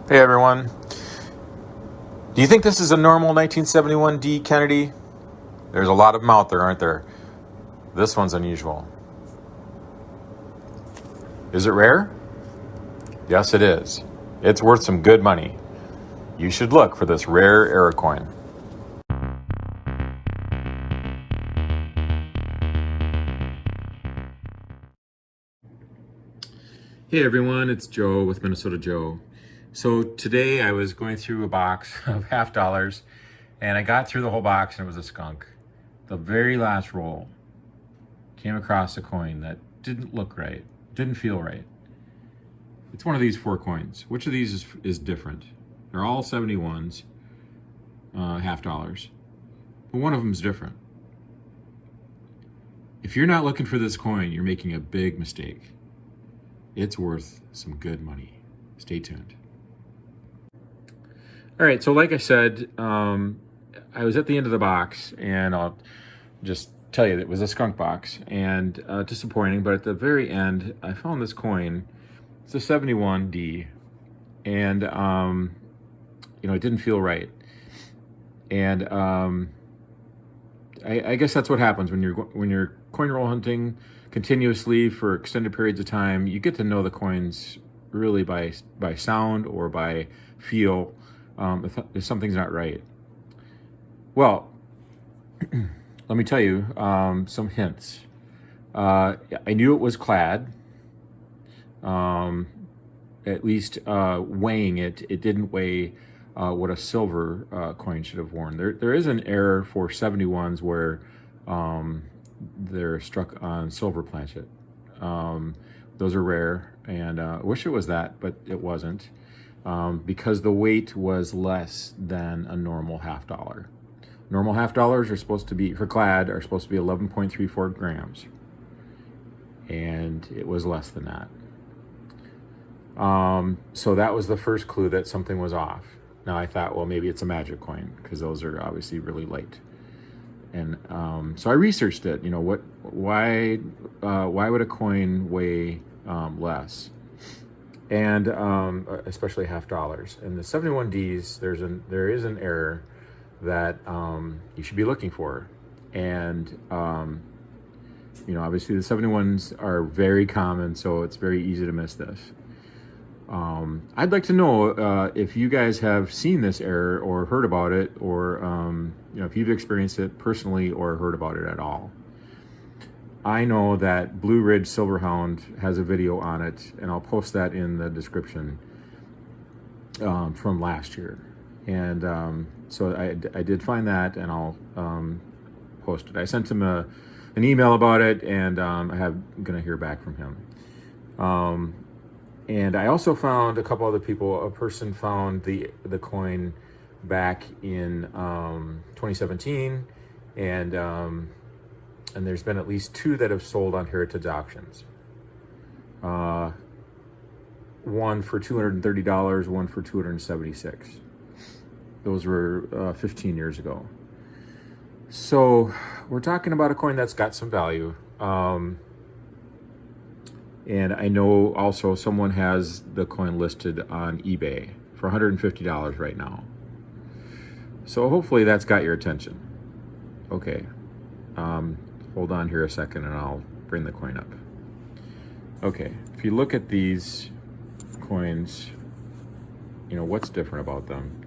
Hey everyone. Do you think this is a normal 1971 D Kennedy? There's a lot of them out there, aren't there? This one's unusual. Is it rare? Yes, it is. It's worth some good money. You should look for this rare era coin. Hey everyone, it's Joe with Minnesota Joe. So today I was going through a box of half dollars and I got through the whole box and it was a skunk. The very last roll came across a coin that didn't look right, didn't feel right. It's one of these 4 coins. Which of these is different? They're all 71s, half dollars, but one of them is different. If you're not looking for this coin, you're making a big mistake. It's worth some good money. Stay tuned. All right, so like I said, I was at the end of the box, and I'll just tell you that it was a skunk box, and disappointing, but at the very end, I found this coin. It's a 71D, and it didn't feel right. And I guess that's what happens when you're coin roll hunting continuously for extended periods of time. You get to know the coins really by sound or by feel, if something's not right. Well, let me tell you some hints. I knew it was clad. At least weighing it didn't weigh what a silver coin should have worn. There is an error for 71s where they're struck on silver planchet. Those are rare, and I wish it was that, but it wasn't, because the weight was less than a normal half dollar. Normal half dollars are supposed to be, for clad, are supposed to be 11.34 grams, and it was less than that. So that was the first clue that something was off. Now I thought, well, maybe it's a magic coin, because those are obviously really light. And so I researched it. Why would a coin weigh less? And especially half dollars. And the 71Ds, there is an error that you should be looking for. And obviously the 71s are very common, so it's very easy to miss this. I'd like to know if you guys have seen this error or heard about it, or if you've experienced it personally or heard about it at all. I know that BlueRidgeSilverHound has a video on it, and I'll post that in the description from last year. And so I did find that, and I'll post it. I sent him an email about it, and I'm going to hear back from him. And I also found a couple other people. A person found the coin back in 2017, and there's been at least 2 that have sold on Heritage Auctions. One for $230, one for $276. Those were 15 years ago. So we're talking about a coin that's got some value. And I know also someone has the coin listed on eBay for $150 right now. So hopefully that's got your attention. Okay. Hold on here a second and I'll bring the coin up. Okay. If you look at these coins, what's different about them?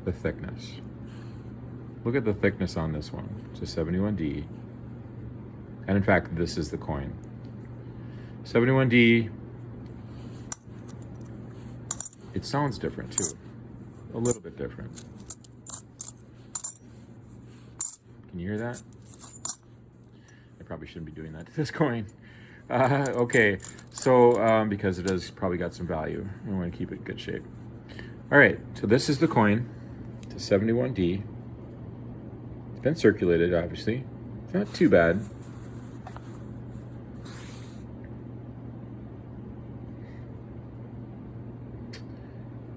The thickness. Look at the thickness on this one. It's a 71D. And in fact, this is the coin. 71D. It sounds different too. A little bit different. Can you hear that? I probably shouldn't be doing that to this coin. Okay, so because it has probably got some value, I want to keep it in good shape. All right, so this is the coin. It's a 71D. It's been circulated, obviously. It's not too bad.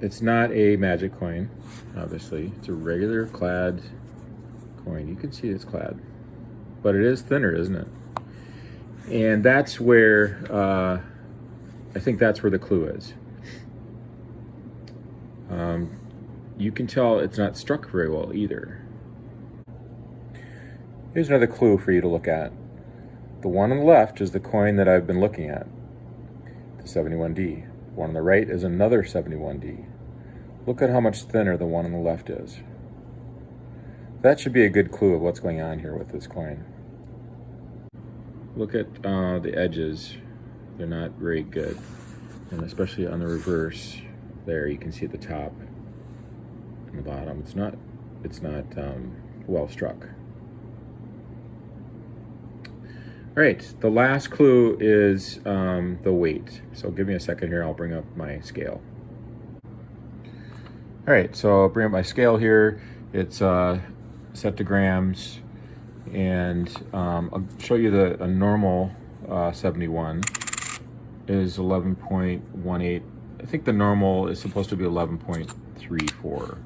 It's not a magic coin, obviously. It's a regular clad coin. You can see it's clad, but it is thinner, isn't it? And that's where I think that's where the clue is. You can tell it's not struck very well either. Here's another clue for you to look at. The one on the left is the coin that I've been looking at, the 71D. The one on the right is another 71D. Look at how much thinner the one on the left is. That should be a good clue of what's going on here with this coin. Look at the edges. They're not very good. And especially on the reverse, there you can see at the top and the bottom, it's not well struck. All right, the last clue is the weight. So give me a second here, I'll bring up my scale. All right, so I'll bring up my scale here. It's set to grams, and I'll show you a normal 71 is 11.18. I think the normal is supposed to be 11.34.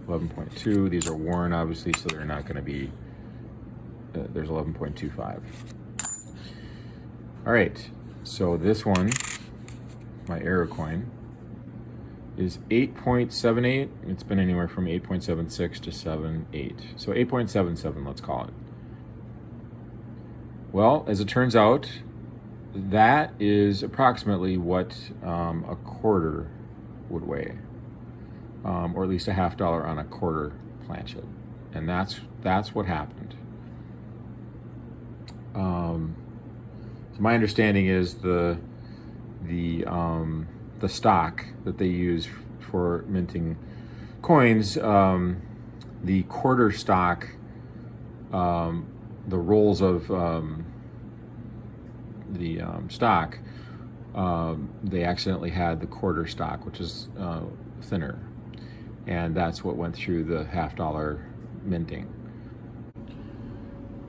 11.2, these are worn obviously, so they're not gonna be, there's 11.25. All right, so this one, my error coin, is 8.78. It's been anywhere from 8.76 to 7.8. So 8.77, let's call it. Well, as it turns out, that is approximately what a quarter would weigh, or at least a $50 on a quarter planchet, and that's what happened. So my understanding is the stock that they use for minting coins, the quarter stock, the rolls of the stock, they accidentally had the quarter stock, which is thinner, and that's what went through the $50 minting.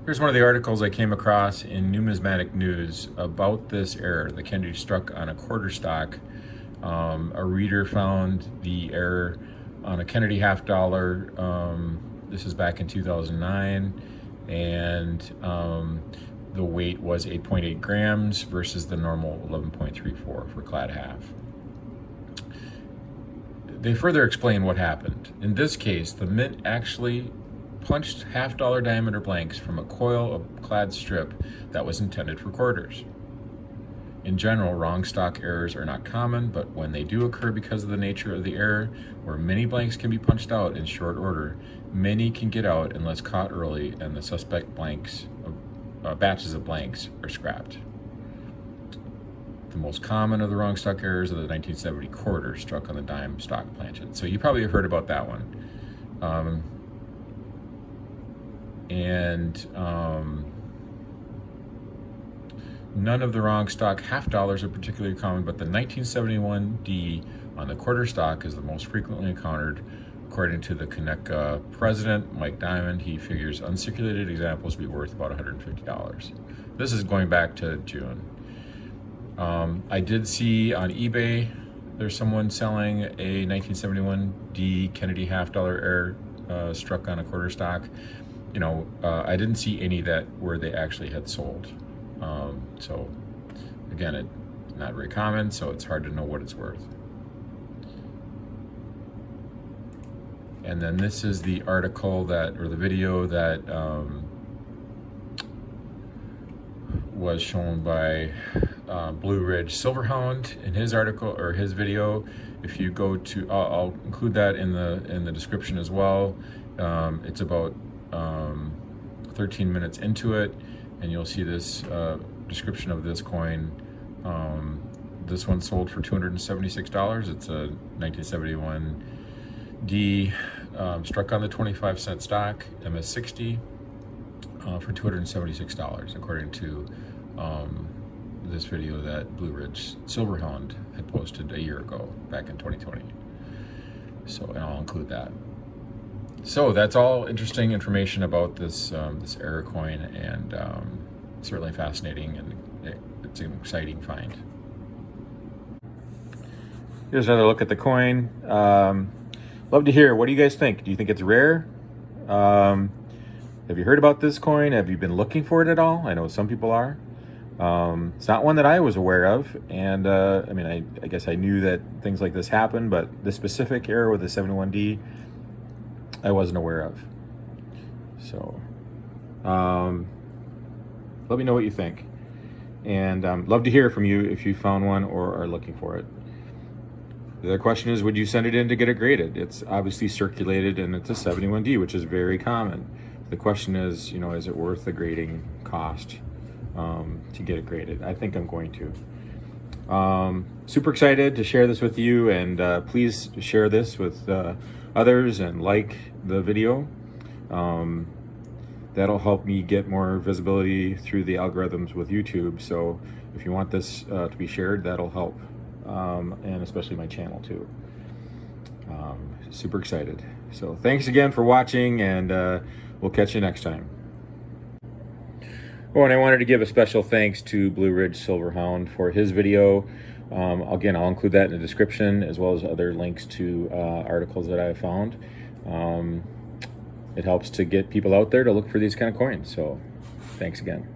Here's one of the articles I came across in Numismatic News about this error. The Kennedy struck on a quarter stock. A reader found the error on a Kennedy $50. This is back in 2009, and the weight was 8.8 grams versus the normal 11.34 for clad half. They further explain what happened. In this case, the mint actually punched $50 diameter blanks from a coil of clad strip that was intended for quarters. In general, wrong stock errors are not common, but when they do occur because of the nature of the error, where many blanks can be punched out in short order, many can get out unless caught early, and the suspect batches of blanks are scrapped. The most common of the wrong stock errors are the 1970 quarter struck on the dime stock planchet. So you probably have heard about that one. None of the wrong stock $50 are particularly common, but the 1971D on the quarter stock is the most frequently encountered. According to the Connecticut president, Mike Diamond, he figures uncirculated examples to be worth about $150. This is going back to June. I did see on eBay, there's someone selling a 1971D Kennedy $50 error struck on a quarter stock. You know, I didn't see any where they actually had sold. So again, it's not very common, so it's hard to know what it's worth. And then this is the article or the video that was shown by BlueRidgeSilverHound in his article or his video. If you go to, I'll include that in the description as well. It's about 13 minutes into it, and you'll see this description of this coin. This one sold for $276. It's a 1971D struck on the 25-cent stock, MS60, for $276, according to this video that BlueRidgeSilverHound had posted a year ago, back in 2020. So, and I'll include that. So that's all interesting information about this this error coin, and certainly fascinating, and it's an exciting find. Here's another look at the coin. Love to hear, what do you guys think? Do you think it's rare? Have you heard about this coin? Have you been looking for it at all? I know some people are. It's not one that I was aware of, and I mean, I guess I knew that things like this happen, but the specific error with the 71D, I wasn't aware of. So, let me know what you think, and love to hear from you if you found one or are looking for it. The other question is, would you send it in to get it graded? It's obviously circulated, and it's a 71D, which is very common. The question is, you know, is it worth the grading cost to get it graded? I think I'm going to. Super excited to share this with you, and please share this with others and like the video. That'll help me get more visibility through the algorithms with YouTube. So if you want this to be shared, that'll help, and especially my channel too. Super excited. So thanks again for watching, and we'll catch you next time. Oh, and I wanted to give a special thanks to BlueRidgeSilverHound for his video. Again, I'll include that in the description, as well as other links to articles that I found. It helps to get people out there to look for these kind of coins. So thanks again.